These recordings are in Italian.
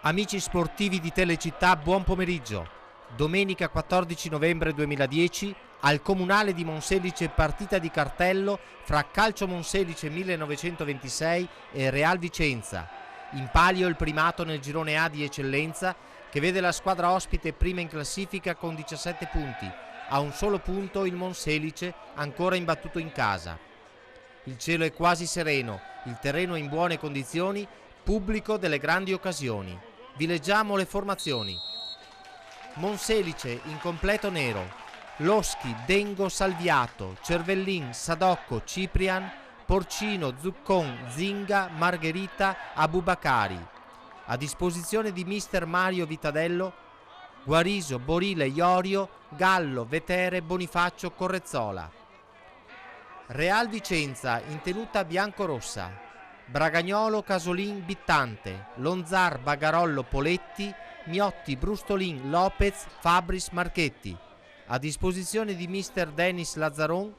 Amici sportivi di Telecittà, buon pomeriggio. Domenica 14 novembre 2010 al Comunale di Monselice partita di cartello fra Calcio Monselice 1926 e Real Vicenza. In palio il primato nel girone A di eccellenza che vede la squadra ospite prima in classifica con 17 punti. A un solo punto il Monselice ancora imbattuto in casa. Il cielo è quasi sereno, il terreno è in buone condizioni, pubblico delle grandi occasioni. Vi leggiamo le formazioni. Monselice in completo nero: Loschi, Dengo, Salviato, Cervellin, Sadocco, Ciprian, Porcino, Zuccon, Zinga, Margherita, Abubakari. A disposizione di mister Mario Vitadello, Guariso, Borile, Iorio, Gallo, Vetere, Bonifacio, Correzzola. Real Vicenza in tenuta bianco-rossa: Bragagnolo, Casolin, Bittante, Lonzar, Bagarollo, Poletti, Miotti, Brustolin, Lopez, Fabris, Marchetti. A disposizione di mister Dennis Lazzaron,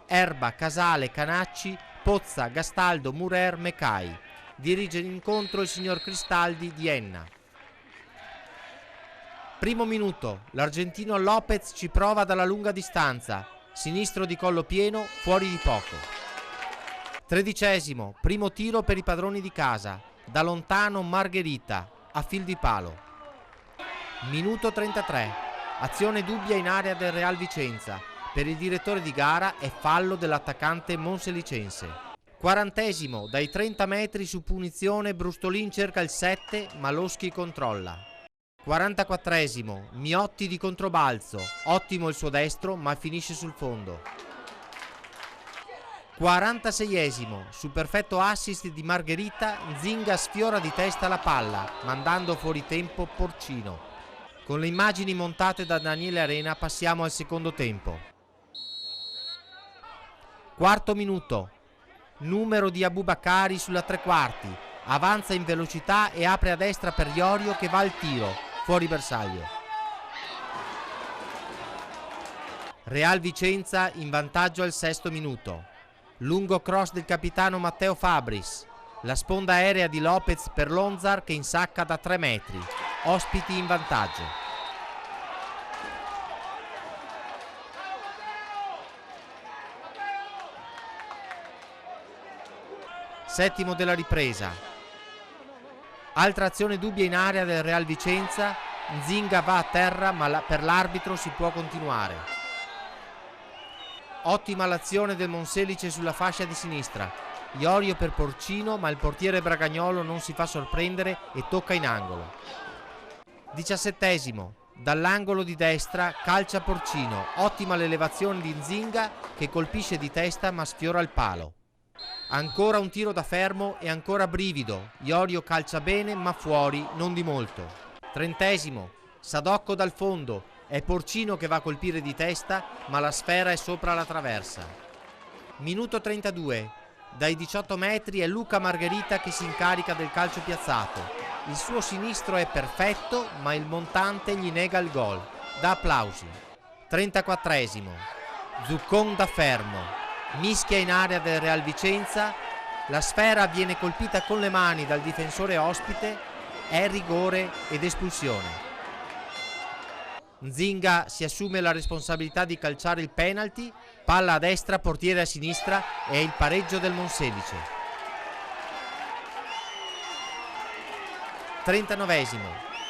Erba, Casale, Canacci, Pozza, Gastaldo, Murer, Mecai. Dirige l'incontro il signor Cristaldi di Enna. Primo minuto, l'argentino Lopez ci prova dalla lunga distanza, sinistro di collo pieno, fuori di poco. 13°, primo tiro per i padroni di casa, da lontano Margherita, a fil di palo. Minuto 33, azione dubbia in area del Real Vicenza, per il direttore di gara è fallo dell'attaccante monselicense. 40°, dai 30 metri su punizione Brustolin cerca il 7 ma Loschi controlla. 44°, Miotti di controbalzo, ottimo il suo destro ma finisce sul fondo. 46°, su perfetto assist di Margherita, Zinga sfiora di testa la palla, mandando fuori tempo Porcino. Con le immagini montate da Daniele Arena passiamo al secondo tempo. Quarto minuto, numero di Abubakari sulla tre quarti, avanza in velocità e apre a destra per Iorio che va al tiro, fuori bersaglio. Real Vicenza in vantaggio al sesto minuto. Lungo cross del capitano Matteo Fabris, la sponda aerea di Lopez per Lonzar che insacca da 3 metri, ospiti in vantaggio. Settimo della ripresa. Altra azione dubbia in area del Real Vicenza, Zinga va a terra ma per l'arbitro si può continuare. Ottima l'azione del Monselice sulla fascia di sinistra. Iorio per Porcino, ma il portiere Bragagnolo non si fa sorprendere e tocca in angolo. 17°, dall'angolo di destra calcia Porcino. Ottima l'elevazione di Zinga che colpisce di testa ma sfiora il palo. Ancora un tiro da fermo e ancora brivido. Iorio calcia bene ma fuori, non di molto. 30°, Sadocco dal fondo. È Porcino che va a colpire di testa, ma la sfera è sopra la traversa. Minuto 32. Dai 18 metri è Luca Margherita che si incarica del calcio piazzato. Il suo sinistro è perfetto, ma il montante gli nega il gol. Da applausi. 34°. Zuccon da fermo. Mischia in area del Real Vicenza. La sfera viene colpita con le mani dal difensore ospite. È rigore ed espulsione. Zinga si assume la responsabilità di calciare il penalty, palla a destra, portiere a sinistra e il pareggio del Monselice. 39°,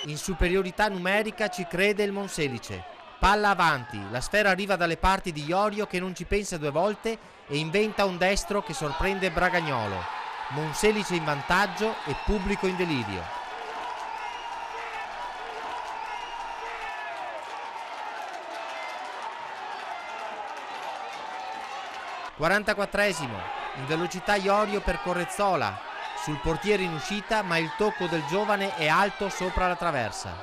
in superiorità numerica ci crede il Monselice. Palla avanti, la sfera arriva dalle parti di Iorio che non ci pensa due volte e inventa un destro che sorprende Bragagnolo. Monselice in vantaggio e pubblico in delirio. 44°, in velocità Iorio per Correzzola, sul portiere in uscita ma il tocco del giovane è alto sopra la traversa.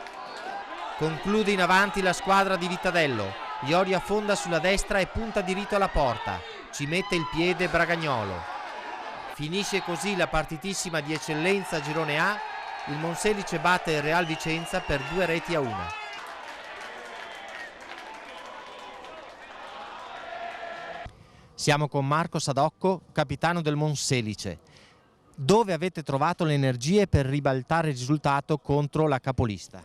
Conclude in avanti la squadra di Vitadello, Iorio affonda sulla destra e punta diritto alla porta, ci mette il piede Bragagnolo. Finisce così la partitissima di eccellenza girone A, il Monselice batte il Real Vicenza per 2-1. Siamo con Marco Sadocco, capitano del Monselice. Dove avete trovato le energie per ribaltare il risultato contro la capolista?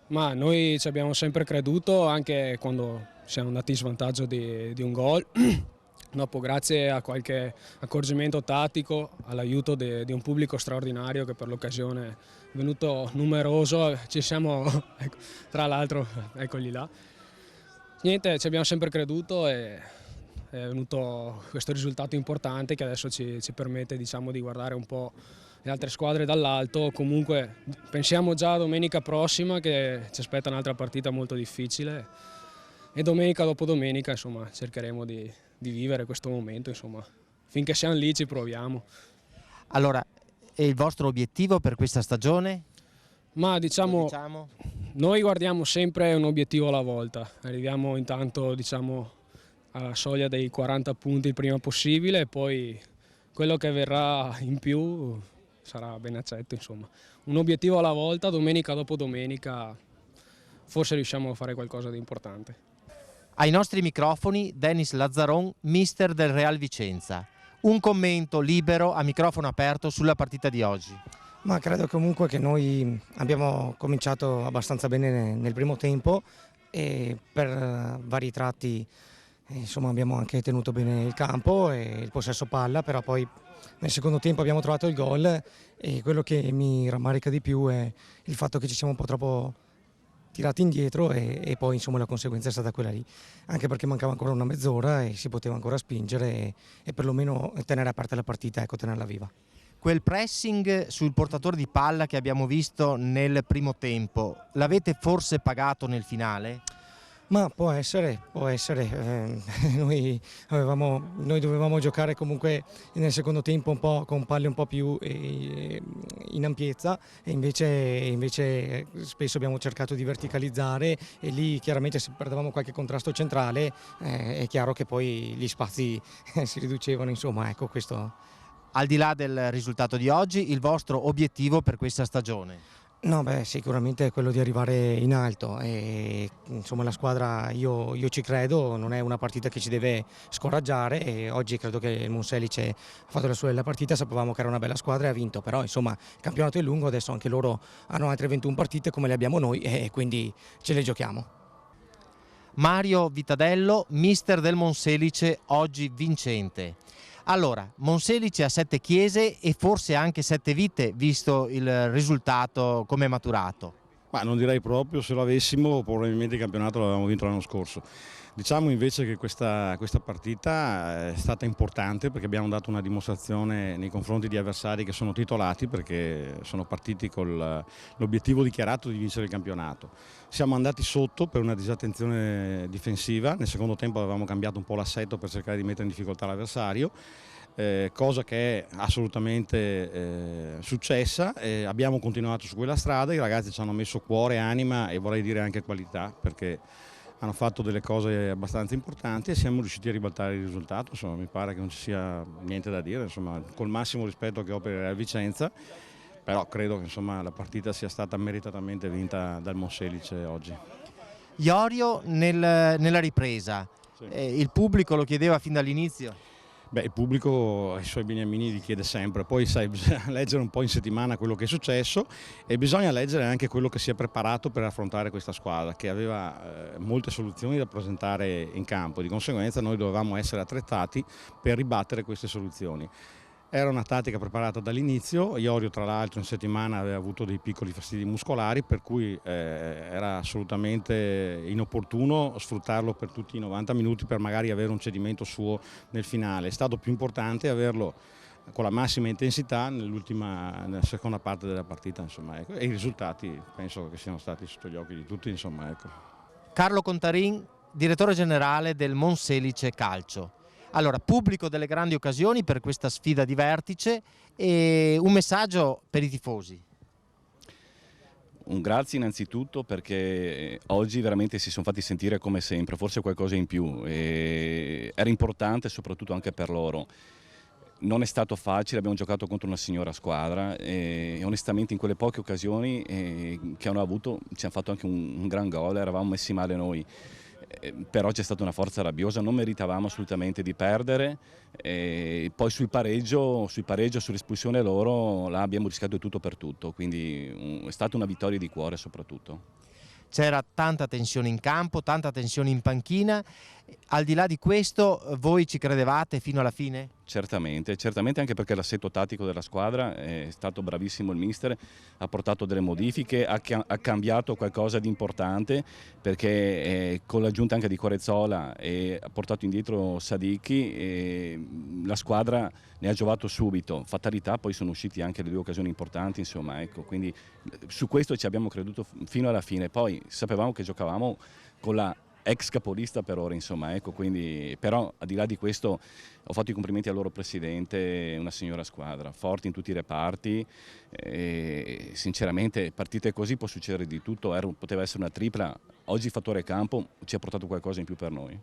Ma noi ci abbiamo sempre creduto, anche quando siamo andati in svantaggio di un gol. Dopo, grazie a qualche accorgimento tattico, all'aiuto di un pubblico straordinario che per l'occasione è venuto numeroso, ci siamo, ecco, tra l'altro, eccoli là. Niente, ci abbiamo sempre creduto e è venuto questo risultato importante che adesso ci permette, diciamo, di guardare un po' le altre squadre dall'alto. Comunque pensiamo già a domenica prossima che ci aspetta un'altra partita molto difficile e domenica dopo domenica, insomma, cercheremo di vivere questo momento, insomma, finché siamo lì ci proviamo. Allora, e il vostro obiettivo per questa stagione? Ma diciamo, noi guardiamo sempre un obiettivo alla volta, arriviamo intanto, diciamo, alla soglia dei 40 punti il prima possibile e poi quello che verrà in più sarà ben accetto, insomma. Un obiettivo alla volta, domenica dopo domenica, forse riusciamo a fare qualcosa di importante. Ai nostri microfoni Denis Lazzaron, mister del Real Vicenza. Un commento libero a microfono aperto sulla partita di oggi. Ma credo comunque che noi abbiamo cominciato abbastanza bene nel primo tempo e per vari tratti insomma, abbiamo anche tenuto bene il campo e il possesso palla, però poi nel secondo tempo abbiamo trovato il gol e quello che mi rammarica di più è il fatto che ci siamo un po' troppo tirati indietro e poi insomma la conseguenza è stata quella lì, anche perché mancava ancora una mezz'ora e si poteva ancora spingere e perlomeno tenere aperta la partita, ecco, tenerla viva. Quel pressing sul portatore di palla che abbiamo visto nel primo tempo, l'avete forse pagato nel finale? Ma può essere. Noi dovevamo giocare comunque nel secondo tempo un po' con palle un po' più in ampiezza e invece spesso abbiamo cercato di verticalizzare e lì chiaramente se perdevamo qualche contrasto centrale è chiaro che poi gli spazi si riducevano, insomma, ecco questo. Al di là del risultato di oggi, il vostro obiettivo per questa stagione? No, beh, sicuramente è quello di arrivare in alto e insomma la squadra io ci credo, non è una partita che ci deve scoraggiare e oggi credo che il Monselice ha fatto la sua bella partita, sapevamo che era una bella squadra e ha vinto, però insomma il campionato è lungo, adesso anche loro hanno altre 21 partite come le abbiamo noi e quindi ce le giochiamo. Mario Vitadello, mister del Monselice, oggi vincente. Allora, Monselice ha 7 chiese e forse anche 7 vite, visto il risultato come è maturato. Ma non direi proprio, se lo avessimo probabilmente il campionato l'avevamo vinto l'anno scorso. Diciamo invece che questa partita è stata importante perché abbiamo dato una dimostrazione nei confronti di avversari che sono titolati perché sono partiti con l'obiettivo dichiarato di vincere il campionato. Siamo andati sotto per una disattenzione difensiva, nel secondo tempo avevamo cambiato un po' l'assetto per cercare di mettere in difficoltà l'avversario. Cosa che è assolutamente successa, abbiamo continuato su quella strada, i ragazzi ci hanno messo cuore, anima e vorrei dire anche qualità perché hanno fatto delle cose abbastanza importanti e siamo riusciti a ribaltare il risultato, insomma, mi pare che non ci sia niente da dire, insomma, col massimo rispetto che ho per il Vicenza, però credo che insomma, la partita sia stata meritatamente vinta dal Monselice oggi. Iorio nella ripresa, sì. Il pubblico lo chiedeva fin dall'inizio? Beh, il pubblico ai suoi beniamini li chiede sempre, poi sai, bisogna leggere un po' in settimana quello che è successo e bisogna leggere anche quello che si è preparato per affrontare questa squadra che aveva molte soluzioni da presentare in campo, di conseguenza noi dovevamo essere attrezzati per ribattere queste soluzioni. Era una tattica preparata dall'inizio, Iorio tra l'altro in settimana aveva avuto dei piccoli fastidi muscolari per cui era assolutamente inopportuno sfruttarlo per tutti i 90 minuti per magari avere un cedimento suo nel finale. È stato più importante averlo con la massima intensità nella seconda parte della partita, insomma, ecco. E i risultati penso che siano stati sotto gli occhi di tutti, insomma, ecco. Carlo Contarin, direttore generale del Monselice Calcio. Allora, pubblico delle grandi occasioni per questa sfida di vertice e un messaggio per i tifosi. Un grazie innanzitutto perché oggi veramente si sono fatti sentire come sempre, forse qualcosa in più. Era importante soprattutto anche per loro. Non è stato facile, abbiamo giocato contro una signora squadra e onestamente in quelle poche occasioni che hanno avuto ci hanno fatto anche un gran gol, eravamo messi male noi. però c'è stata una forza rabbiosa, non meritavamo assolutamente di perdere, poi sul pareggio, sull'espulsione loro, là abbiamo rischiato tutto per tutto, quindi è stata una vittoria di cuore soprattutto. C'era tanta tensione in campo, tanta tensione in panchina. Al di là di questo, voi ci credevate fino alla fine? Certamente, certamente, anche perché l'assetto tattico della squadra è stato bravissimo il mister, ha portato delle modifiche, ha cambiato qualcosa di importante, perché con l'aggiunta anche di Quarezzola ha portato indietro Sadicchi, la squadra ne ha giovato subito. Fatalità, poi sono usciti anche le 2 occasioni importanti, insomma, ecco, quindi su questo ci abbiamo creduto fino alla fine. Poi sapevamo che giocavamo con la ex capolista per ora, insomma, ecco, quindi, però al di là di questo ho fatto i complimenti al loro presidente, una signora squadra, forti in tutti i reparti, e sinceramente partite così può succedere di tutto, poteva essere una tripla, oggi il fattore campo ci ha portato qualcosa in più per noi.